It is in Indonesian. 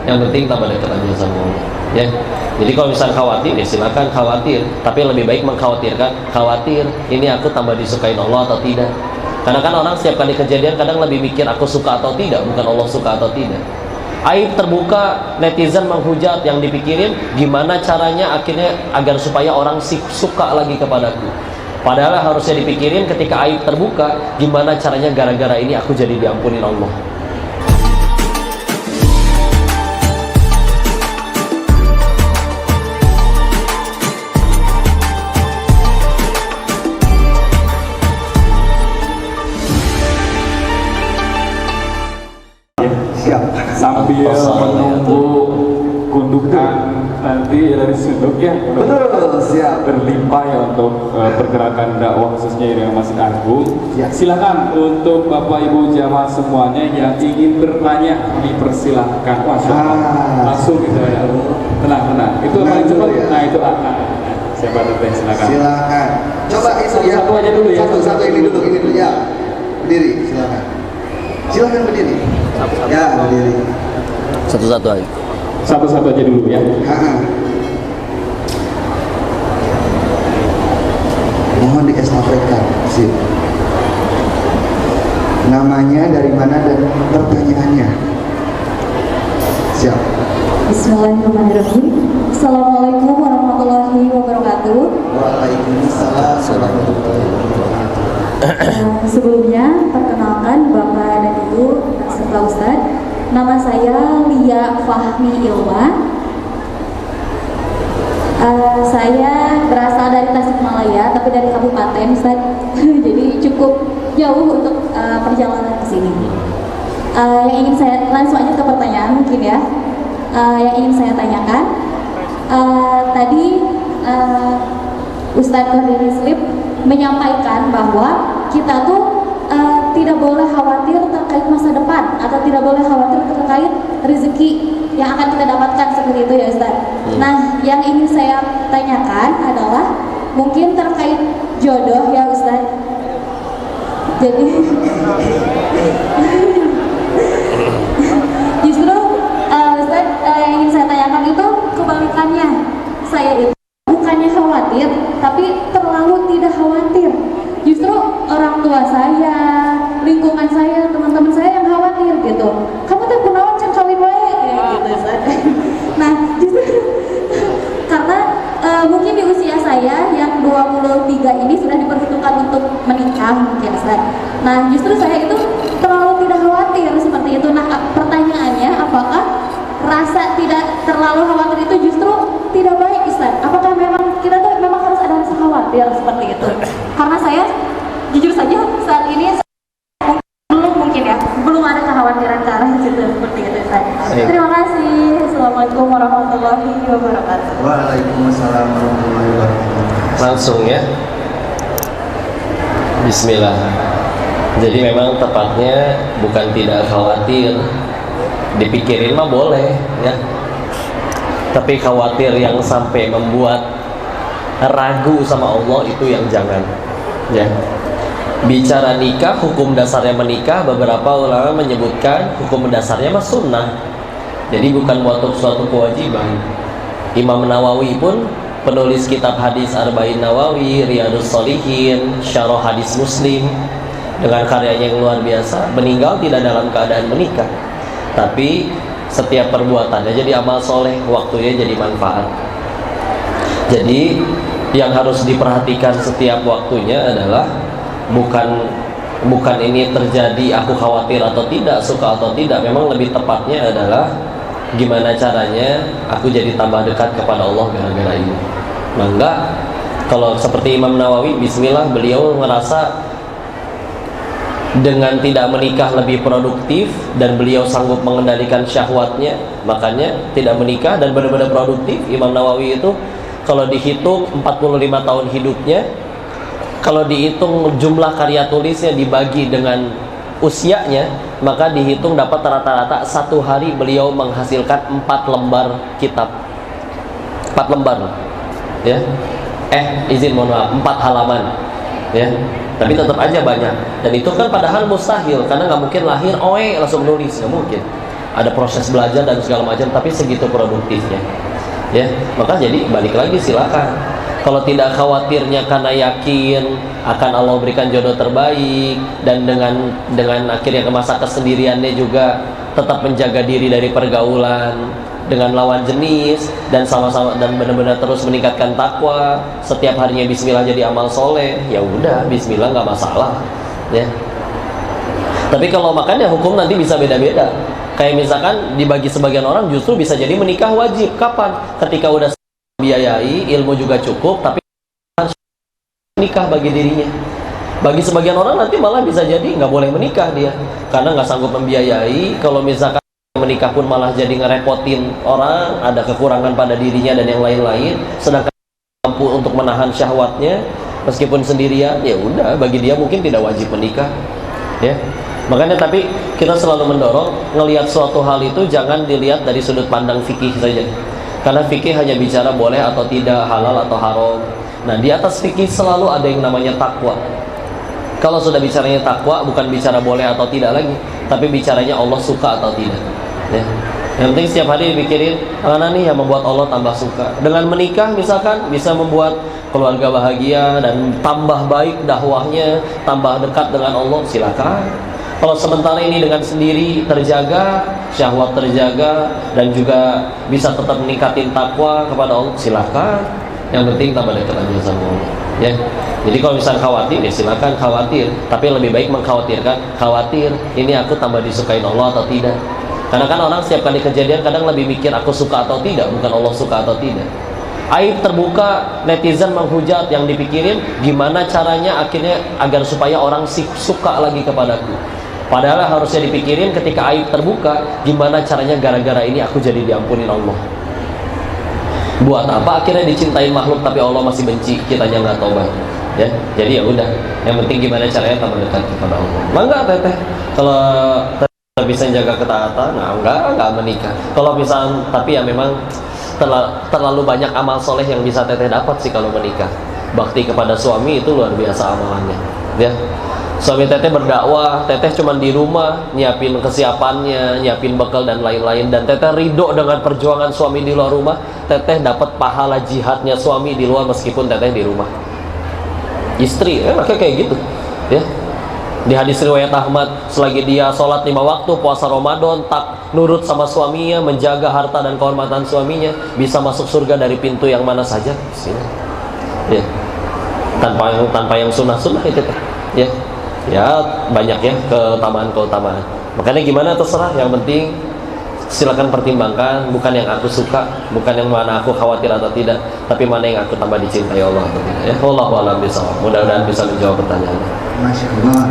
Yang penting tambah dekat aja sama Allah, ya. Jadi kalau misalnya khawatir, ya silakan khawatir, tapi lebih baik mengkhawatirkan, khawatir ini aku tambah disukain Allah atau tidak. Karena kan orang setiap kali kejadian kadang lebih mikir aku suka atau tidak, bukan Allah suka atau tidak. Aib terbuka, netizen menghujat, yang dipikirin gimana caranya akhirnya agar supaya orang suka lagi kepadaku. Padahal harusnya dipikirin ketika aib terbuka, gimana caranya gara-gara ini aku jadi diampunin Allah. Sambil menunggu gundukan nanti dari sudut ya, betul, siap, berlimpah ya untuk pergerakan dakwah khususnya yang Masjid Agung. Silakan untuk Bapak Ibu jamaah semuanya yang ingin bertanya dipersilahkan. Masya Allah, langsung gitu ya, tenang, itu paling cepat ya? Nah itu siapa teteh, silakan. Silakan, coba itu ya, satu aja dulu ya, satu ini dulu ya, berdiri, silakan berdiri. Ya, berdiri. Satu-satu aja. Satu-satu aja dulu ya. Mohon diestafetkan. Sip. Namanya, dari mana, dan pertanyaannya. Siap. Bismillahirrahmanirrahim. Assalamualaikum warahmatullahi wabarakatuh. Waalaikumsalam warahmatullahi wabarakatuh. Sebelumnya perkenalkan Bapak dan Ibu serta Ustadz. Nama saya Lia Fahmi Ilma. Saya berasal dari Tasikmalaya, tapi dari kabupaten, Ustadz. Jadi cukup jauh untuk perjalanan ke sini. Yang ingin saya langsung aja ke pertanyaan mungkin ya. Yang ingin saya tanyakan, tadi Ustadz Nurdin Islip menyampaikan bahwa kita tuh tidak boleh khawatir terkait masa depan, atau tidak boleh khawatir terkait rezeki yang akan kita dapatkan, seperti itu ya Ustaz. Nah, yang ingin saya tanyakan adalah mungkin terkait jodoh ya Ustaz. Jadi justru Ustaz, yang ingin saya tanyakan itu kebalikannya. Saya itu bukannya khawatir, tapi terlalu tidak khawatir. Justru orang tua saya, lingkungan saya, teman-teman saya yang khawatir gitu. Kamu tuh kunaon can kawin wae gitu. Nah, justru karena mungkin di usia saya yang 23 ini sudah diperhitungkan untuk menikah mungkin Ustaz. Nah, justru saya itu terlalu tidak khawatir seperti itu. Nah, pertanyaannya, apakah rasa tidak terlalu khawatir itu justru tidak baik Ustaz? Apakah memang kita tuh memang harus ada rasa khawatir seperti itu? Karena saya jujur saja saat ini belum ada kekhawatiran ke arah situ seperti itu Ustaz. Terima kasih. Assalamualaikum warahmatullahi wabarakatuh. Waalaikumsalam warahmatullahi wabarakatuh. Langsung ya. Bismillah. Jadi memang tepatnya bukan tidak khawatir, dipikirin mah boleh ya. Tapi khawatir yang sampai membuat ragu sama Allah itu yang jangan ya. Bicara nikah, hukum dasarnya menikah, beberapa ulama menyebutkan hukum dasarnya mah sunnah. Jadi bukan suatu kewajiban. Imam Nawawi pun, penulis kitab hadis Arba'in Nawawi, Riyadus Shalihin, Syarah Hadis Muslim, dengan karyanya yang luar biasa, meninggal tidak dalam keadaan menikah. Tapi setiap perbuatannya jadi amal soleh, waktunya jadi manfaat. Jadi yang harus diperhatikan setiap waktunya adalah bukan ini terjadi aku khawatir atau tidak, suka atau tidak. Memang lebih tepatnya adalah gimana caranya aku jadi tambah dekat kepada Allah gara-gara ini. Maka kalau seperti Imam Nawawi, bismillah, beliau ngerasa dengan tidak menikah lebih produktif dan beliau sanggup mengendalikan syahwatnya, makanya tidak menikah dan benar-benar produktif. Imam Nawawi itu kalau dihitung 45 tahun hidupnya, kalau dihitung jumlah karya tulisnya dibagi dengan usianya, maka dihitung dapat rata-rata satu hari beliau menghasilkan 4 lembar kitab. 4 lembar ya. Mohon maaf, 4 halaman ya. Tapi tetap aja banyak. Dan itu kan padahal mustahil, karena nggak mungkin lahir langsung nulis, nggak mungkin. ada proses belajar dan segala macam, tapi segitu produktifnya, ya. Maka jadi balik lagi, silakan. Kalau tidak khawatirnya karena yakin akan Allah berikan jodoh terbaik, dan dengan akhirnya ke masa kesendiriannya juga tetap menjaga diri dari pergaulan dengan lawan jenis, dan sama-sama dan benar-benar terus meningkatkan takwa, setiap harinya bismillah jadi amal soleh, ya udah bismillah, nggak masalah, ya. Tapi kalau makannya hukum nanti bisa beda-beda. Kayak misalkan dibagi sebagian orang justru bisa jadi menikah wajib. Kapan? Ketika udah biayai, ilmu juga cukup, tapi nikah bagi dirinya. Bagi sebagian orang nanti malah bisa jadi nggak boleh menikah dia, karena nggak sanggup membiayai. Kalau misalkan menikah pun malah jadi ngerepotin orang, ada kekurangan pada dirinya dan yang lain-lain. Sedangkan mampu untuk menahan syahwatnya meskipun sendirian, ya udah bagi dia mungkin tidak wajib menikah, ya. Makanya tapi kita selalu mendorong ngelihat suatu hal itu jangan dilihat dari sudut pandang fikih saja. Karena fikih hanya bicara boleh atau tidak, halal atau haram. Nah, di atas fikih selalu ada yang namanya takwa. Kalau sudah bicaranya takwa, bukan bicara boleh atau tidak lagi, tapi bicaranya Allah suka atau tidak, ya. Yang penting setiap hari dipikirin mana nih yang membuat Allah tambah suka. Dengan menikah misalkan bisa membuat keluarga bahagia dan tambah baik dakwahnya, tambah dekat dengan Allah, silakan. Kalau sementara ini dengan sendiri terjaga, syahwat terjaga, dan juga bisa tetap meningkatin takwa kepada Allah, silakan. Yang penting tambah dekat aja sama Allah, ya. Jadi kalau misalnya khawatir, ya silakan khawatir, tapi lebih baik mengkhawatirkan, khawatir ini aku tambah disukain Allah atau tidak. Karena kan orang setiap kali kejadian kadang lebih mikir aku suka atau tidak, bukan Allah suka atau tidak. Aib terbuka, netizen menghujat, yang dipikirin gimana caranya akhirnya agar supaya orang suka lagi kepadaku. Padahal harusnya dipikirin ketika aib terbuka, gimana caranya gara-gara ini aku jadi diampunin Allah. Buat apa akhirnya dicintain makhluk tapi Allah masih benci, kitanya nggak tobat, ya. Jadi ya udah, yang penting gimana caranya tambah dekat kepada Allah. Mangga teteh, kalau teteh bisa jaga ketaatan, nah enggak menikah. Kalau bisa, tapi ya memang terlalu banyak amal soleh yang bisa teteh dapat sih kalau menikah. Bakti kepada suami itu luar biasa amalannya, ya. Suami teteh berdakwah, teteh cuman di rumah nyiapin kesiapannya, nyiapin bekal dan lain-lain, dan teteh ridho dengan perjuangan suami di luar rumah. Teteh dapat pahala jihadnya suami di luar meskipun teteh di rumah. Istri, makanya kayak gitu, ya. Di hadis riwayat Ahmad, selagi dia sholat 5 waktu, puasa Ramadan, tak nurut sama suaminya, menjaga harta dan kehormatan suaminya, bisa masuk surga dari pintu yang mana saja, ya. Tanpa yang sunnah-sunnah itu, ya. Ya banyak ya keutamaan. Makanya gimana terserah, yang penting silakan pertimbangkan, bukan yang aku suka, bukan yang mana aku khawatir atau tidak, tapi mana yang aku tambah dicintai Allah atau tidak, ya. Wallahu a'lam bishawab. Mudah-mudahan bisa menjawab pertanyaannya. Masya Allah.